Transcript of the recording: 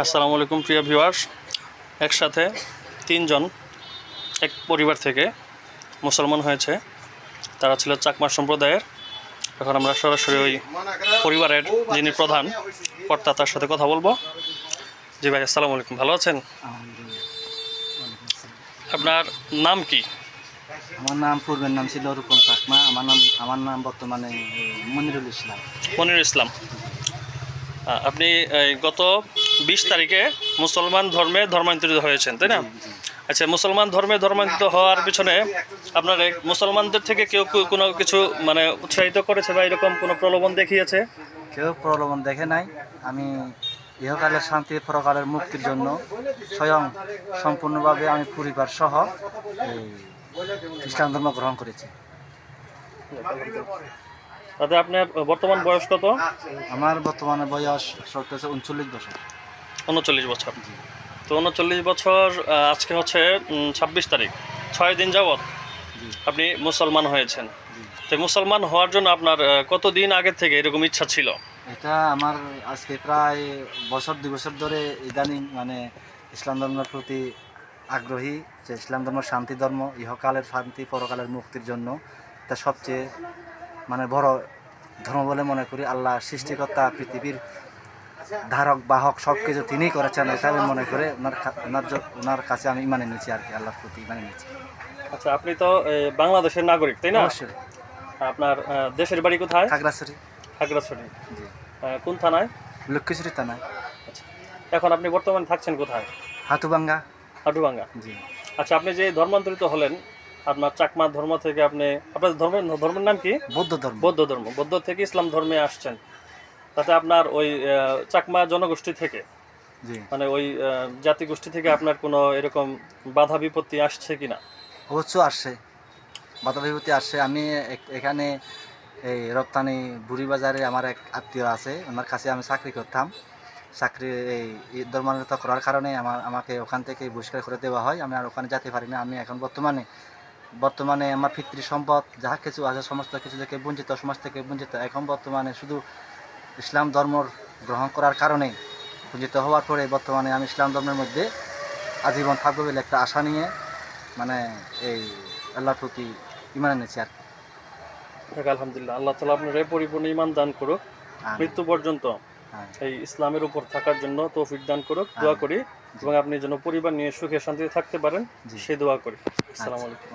আসসালামু আলাইকুম প্রিয় ভিউয়ার্স। একসাথে তিনজন এক পরিবার থেকে মুসলমান হয়েছে। তারা ছিল চাকমা সম্প্রদায়ের। এখন আমরা সরাসরি ওই পরিবারের যিনি প্রধান কর্তা তার সাথে কথা বলবো। জি ভাই, আসসালামু আলাইকুম, ভালো আছেন? আপনার নাম কি? আমার নাম পূর্বের নাম ছিল রূপম চাকমা। আমার নাম বর্তমানে মনিরুল ইসলাম। মনিরুল ইসলাম। আপনি গত 20 তারিখে মুসলমান ধর্মে ধর্মান্তরিত হয়েছেন, তাই না? আচ্ছা, মুসলমান ধর্মে ধর্মান্তরিত হওয়ার পিছনে আপনার মুসলমানদের থেকে কেউ কোনো কিছু মানে উৎসাহিত করেছে বা এরকম কোনো প্রলোভন দেখিয়েছে? কেউ প্রলোভন দেখে নাই। আমি ইহকালের শান্তি পরকালের মুক্তির জন্য স্বয়ং সম্পূর্ণভাবে আমি পরিবার সহ এই ইসলাম ধর্ম গ্রহণ করেছি। তাতে আপনার বর্তমান বয়স কত? আমার বর্তমানে বয়স চলতেছে 39 বছর। 39 বছর। তো 39 বছর, আজকে হচ্ছে 26 তারিখ, 6 দিন যাবৎ আপনি মুসলমান হয়েছেন। তো মুসলমান হওয়ার জন্য আপনার কতদিন আগে থেকে এরকম ইচ্ছা ছিল? এটা আমার আজকে প্রায় 2 বছর ধরে ইদানিং মানে ইসলাম ধর্মের প্রতি আগ্রহী, যে ইসলাম ধর্ম শান্তি ধর্ম, ইহকালের শান্তি পরকালের মুক্তির জন্য এটা সবচেয়ে মানে বড় ধর্ম বলে মনে করি। আল্লাহ সৃষ্টিকর্তা, পৃথিবীর ধারক বাহক সব কিছু তিনিই করেছেন, এটা আমি মনে করে ওনার কাছে আমি মানে নিয়েছি আর কি, আল্লাহর প্রতি মানে নিয়েছি। আচ্ছা, আপনি তো বাংলাদেশের নাগরিক, তাই না? অবশ্যই। আপনার দেশের বাড়ি কোথায়? খাগড়াছড়ি। খাগড়াছড়ি। জি। কোন থানায়? লক্ষ্মীছড়ি থানায়। আচ্ছা, এখন আপনি বর্তমানে থাকছেন কোথায়? হাতুভাঙ্গা। হাটুভাঙ্গা। জি। আচ্ছা, আপনি যে ধর্মান্তরিত হলেন, আপনার চাকমা ধর্ম থেকে আপনার ধর্মের নাম কি? বৌদ্ধ ধর্ম। বৌদ্ধ ধর্ম। বৌদ্ধ থেকে ইসলাম ধর্মে আসছেন। তাতে আপনার ওই চাকমা জনগোষ্ঠী থেকে, জি, মানে ওই জাতিগোষ্ঠী থেকে আপনার কোনো এরকম বাধা বিপত্তি আসছে কিনা? অবশ্য আসছে, বাধা বিপত্তি আসছে। আমি এখানে এই রপ্তানি বুড়িবাজারে আমার এক আত্মীয় আছে, ওনার কাছে আমি চাকরি করতাম। চাকরি এই ধর্মান্তরিত করার কারণে আমাকে ওখান থেকে বহিষ্কার করে দেওয়া হয়। আমি আর ওখানে যেতে পারি না। আমি এখন বর্তমানে আমার পিতৃ সম্পদ যাহা কিছু আছে সমস্ত কিছু থেকে বঞ্চিত, সমাজ থেকে বঞ্চিত। এখন বর্তমানে শুধু ইসলাম ধর্ম গ্রহণ করার কারণে বঞ্চিত হওয়ার পরে বর্তমানে আমি ইসলাম ধর্মের মধ্যে আজীবন থাকবো বলে একটা আশা নিয়ে মানে এই আল্লাহর প্রতি ঈমান এনেছি আর কি। আলহামদুলিল্লাহ, আল্লাহ তাআলা আপনার পরিপূর্ণ ঈমান দান করুক, মৃত্যু পর্যন্ত এই ইসলামের উপর থাকার জন্য তৌফিক দান করুক, দোয়া করি। এবং আপনি যেন পরিবার নিয়ে সুখে শান্তিতে থাকতে পারেন, সেই দোয়া করি। আসসালামু আলাইকুম।